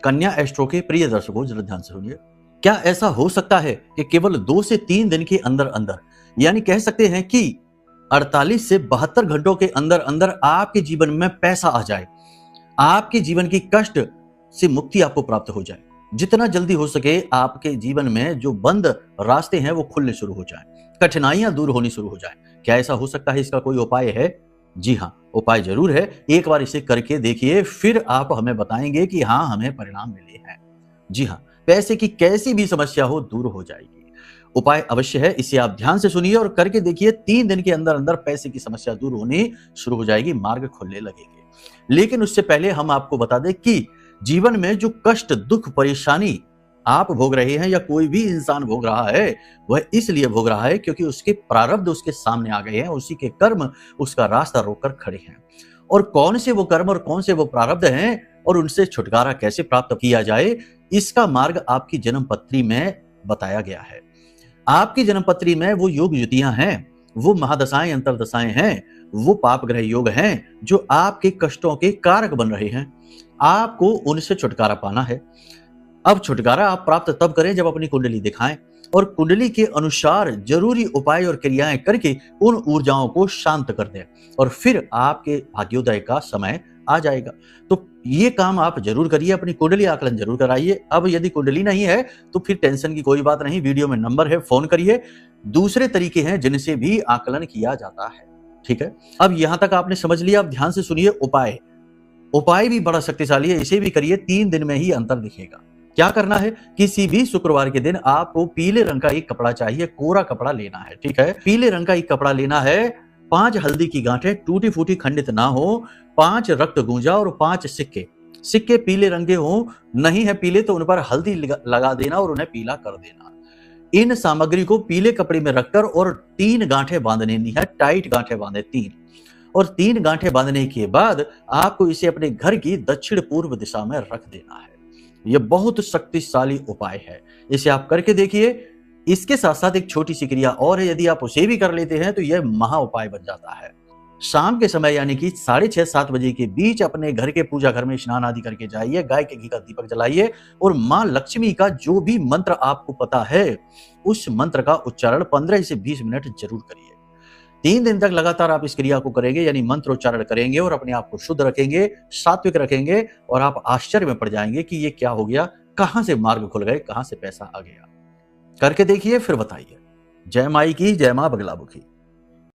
कन्या एस्ट्रो के प्रिय दर्शकों, जरा ध्यान से सुनिए। क्या ऐसा हो सकता है कि केवल 2 से 3 दिन के अंदर अंदर, यानी कह सकते हैं कि 48 से 72 घंटों के अंदर अंदर आपके जीवन में पैसा आ जाए, आपके जीवन की कष्ट से मुक्ति आपको प्राप्त हो जाए, जितना जल्दी हो सके आपके जीवन में जो बंद रास्ते हैं वो खुलने शुरू हो जाए, कठिनाइयां दूर होनी शुरू हो जाए? क्या ऐसा हो सकता है? इसका कोई उपाय है? जी हाँ, उपाय जरूर है। एक बार इसे करके देखिए, फिर आप हमें बताएंगे कि हाँ, हमें परिणाम मिले हैं। जी हाँ, पैसे की कैसी भी समस्या हो दूर हो जाएगी। उपाय अवश्य है, इसे आप ध्यान से सुनिए और करके देखिए। 3 दिन के अंदर अंदर पैसे की समस्या दूर होनी शुरू हो जाएगी, मार्ग खुलने लगेंगे। लेकिन उससे पहले हम आपको बता दें कि जीवन में जो कष्ट, दुख, परेशानी आप भोग रहे हैं या कोई भी इंसान भोग रहा है, वह इसलिए भोग रहा है क्योंकि उसके प्रारब्ध उसके सामने आ गए हैं, उसी के कर्म उसका रास्ता रोककर खड़े हैं। और कौन से वो कर्म और कौन से वो प्रारब्ध हैं और उनसे छुटकारा कैसे प्राप्त किया जाए, इसका मार्ग आपकी जन्म पत्री में बताया गया है। आपकी जन्म पत्री में वो योग युतियां हैं, वो महादशाएं, अंतरदशाएं हैं, वो पाप ग्रह योग हैं जो आपके कष्टों के कारक बन रहे हैं। आपको उनसे छुटकारा पाना है। अब छुटकारा आप प्राप्त तब करें जब अपनी कुंडली दिखाएं और कुंडली के अनुसार जरूरी उपाय और क्रियाएं करके उन ऊर्जाओं को शांत कर दें, और फिर आपके भाग्योदय का समय आ जाएगा। तो ये काम आप जरूर करिए, अपनी कुंडली आकलन जरूर कराइए। अब यदि कुंडली नहीं है तो फिर टेंशन की कोई बात नहीं, वीडियो में नंबर है, फोन करिए। दूसरे तरीके हैं जिनसे भी आकलन किया जाता है। ठीक है, अब यहां तक आपने समझ लिया। अब ध्यान से सुनिए उपाय। उपाय भी बड़ा शक्तिशाली है, इसे भी करिए, 3 दिन में ही अंतर दिखेगा। क्या करना है? किसी भी शुक्रवार के दिन आपको पीले रंग का एक कपड़ा चाहिए, कोरा कपड़ा लेना है। ठीक है, पीले रंग का एक कपड़ा लेना है। 5 हल्दी की गांठें टूटी फूटी खंडित ना हो, 5 रक्त गूंजा और 5 सिक्के। सिक्के पीले रंग के हो, नहीं है पीले तो उन पर हल्दी लगा देना और उन्हें पीला कर देना। इन सामग्री को पीले कपड़े में रखकर और 3 गांठें बांधनी है, टाइट गांठें बांधे 3। और 3 गांठें बांधने के बाद आपको इसे अपने घर की दक्षिण पूर्व दिशा में रख देना है। यह बहुत शक्तिशाली उपाय है, इसे आप करके देखिए। इसके साथ साथ एक छोटी सी क्रिया और है, यदि आप उसे भी कर लेते हैं तो यह महा उपाय बन जाता है। शाम के समय यानी कि 6:30-7 बजे के बीच अपने घर के पूजा घर में स्नान आदि करके जाइए, गाय के घी का दीपक जलाइए और मां लक्ष्मी का जो भी मंत्र आपको पता है उस मंत्र का उच्चारण 15 से 20 मिनट जरूर करिए। 3 दिन तक लगातार आप इस क्रिया को करेंगे, यानी मंत्र उच्चारण करेंगे और अपने आप को शुद्ध रखेंगे, सात्विक रखेंगे, और आप आश्चर्य में पड़ जाएंगे कि ये क्या हो गया, कहां से मार्ग खुल गए, कहां से पैसा आ गया। करके देखिए, फिर बताइए। जय माई की, जय मां बगलामुखी।